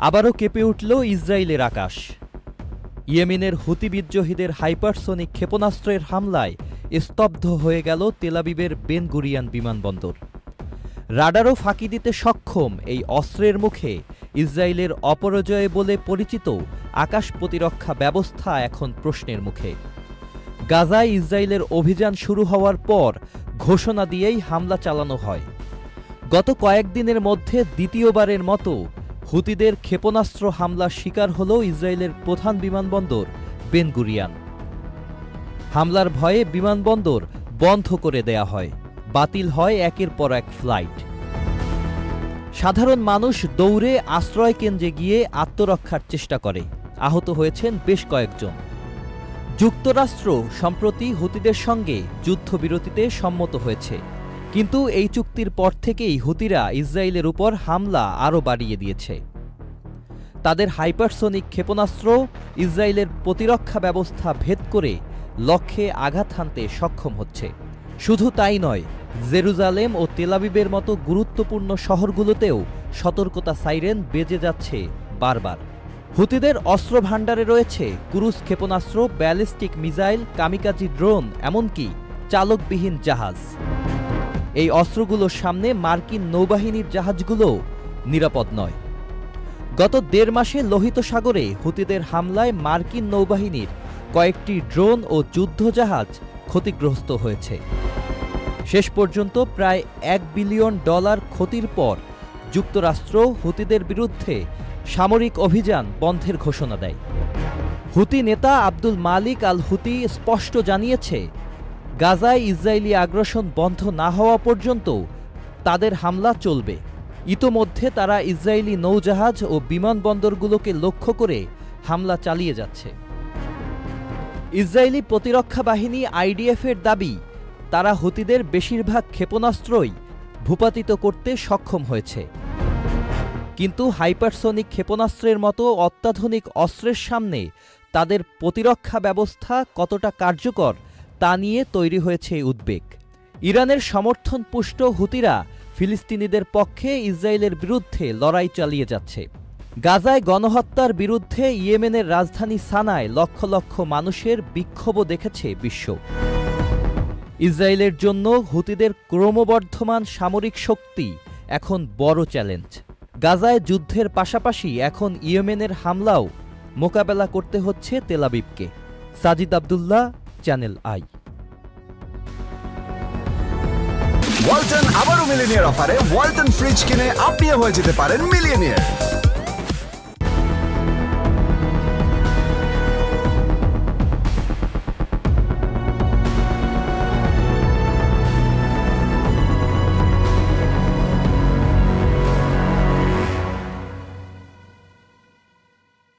আবারও কেঁপে উঠল ইসরায়েলের আকাশ। ইয়েমেনের হুতি বিদ্রোহীদের হাইপারসনিক ক্ষেপণাস্ত্রের হামলায় স্তব্ধ হয়ে গেল তেল আবিবের বেন গুরিয়ান বিমানবন্দর। রাডারও ফাঁকি দিতে সক্ষম এই অস্ত্রের মুখে ইসরায়েলের অপরাজয় বলে পরিচিত আকাশ প্রতিরক্ষা ব্যবস্থা এখন প্রশ্নের মুখে। গাজায় ইসরায়েলের অভিযান শুরু হওয়ার পর ঘোষণা দিয়েই হামলা চালানো হয়। গত কয়েকদিনের মধ্যে দ্বিতীয়বারের মতো হুতিদের ক্ষেপণাস্ত্র হামলার শিকার হল ইসরায়েলের প্রধান বিমানবন্দর বেন গুরিয়ান। হামলার ভয়ে বিমানবন্দর বন্ধ করে দেয়া হয়, বাতিল হয় একের পর এক ফ্লাইট। সাধারণ মানুষ দৌড়ে আশ্রয় কেন্দ্রে গিয়ে আত্মরক্ষার চেষ্টা করে, আহত হয়েছেন বেশ কয়েকজন। যুক্তরাষ্ট্র সম্প্রতি হুতিদের সঙ্গে যুদ্ধবিরতিতে সম্মত হয়েছে, কিন্তু এই চুক্তির পর থেকেই হুতিরা ইসরায়েলের উপর হামলা আরও বাড়িয়ে দিয়েছে। তাদের হাইপারসনিক ক্ষেপণাস্ত্র ইসরায়েলের প্রতিরক্ষা ব্যবস্থা ভেদ করে লক্ষ্যে আঘাত হানতে সক্ষম হচ্ছে। শুধু তাই নয়, জেরুজালেম ও তেল আবিবের মতো গুরুত্বপূর্ণ শহরগুলোতেও সতর্কতা সাইরেন বেজে যাচ্ছে বারবার। হুতিদের অস্ত্র ভাণ্ডারে রয়েছে ক্রুজ ক্ষেপণাস্ত্র, ব্যালিস্টিক মিসাইল, কামিকাজি ড্রোন, এমনকি চালকবিহীন জাহাজ। এই অস্ত্রগুলোর সামনে মার্কিন নৌবাহিনীর জাহাজগুলোও নিরাপদ নয়। গত ১.৫ মাসে লোহিত সাগরে হুতিদের হামলায় মার্কিন নৌবাহিনীর কয়েকটি ড্রোন ও যুদ্ধজাহাজ ক্ষতিগ্রস্ত হয়েছে। শেষ পর্যন্ত প্রায় $1 বিলিয়ন ক্ষতির পর যুক্তরাষ্ট্র হুতিদের বিরুদ্ধে সামরিক অভিযান বন্ধের ঘোষণা দেয়। হুতি নেতা আব্দুল মালিক আল হুতি স্পষ্ট জানিয়েছে, গাজায় ইসরায়েলি আগ্রাসন বন্ধ না হওয়া পর্যন্ত তাদের হামলা চলবে। ইতোমধ্যে তারা ইসরায়েলি নৌজাহাজ ও বিমানবন্দরগুলোকে লক্ষ্য করে হামলা চালিয়ে যাচ্ছে। ইসরায়েলি প্রতিরক্ষা বাহিনী আইডিএফের দাবি, তারা হুতিদের বেশিরভাগ ক্ষেপণাস্ত্রই ভূপাতিত করতে সক্ষম হয়েছে। কিন্তু হাইপারসনিক ক্ষেপণাস্ত্রের মতো অত্যাধুনিক অস্ত্রের সামনে তাদের প্রতিরক্ষা ব্যবস্থা কতটা কার্যকর তা নিয়ে তৈরি হয়েছে উদ্বেগ। ইরানের সমর্থনপুষ্ট হুতিরা ফিলিস্তিনিদের পক্ষে ইসরায়েলের বিরুদ্ধে লড়াই চালিয়ে যাচ্ছে। গাজায় গণহত্যার বিরুদ্ধে ইয়েমেনের রাজধানী সানায় লক্ষ লক্ষ মানুষের বিক্ষোভও দেখেছে বিশ্ব। ইসরায়েলের জন্য হুতিদের ক্রমবর্ধমান সামরিক শক্তি এখন বড় চ্যালেঞ্জ। গাজায় যুদ্ধের পাশাপাশি এখন ইয়েমেনের হামলাও মোকাবেলা করতে হচ্ছে তেল আবিবকে। Sajid Abdullah, Channel I. Walton আবারও মিলিনিয়ার অফারে ওয়ালটন ফ্রিজ কিনে আপনিও হয়ে যেতে পারেন মিলিয়নিয়ার।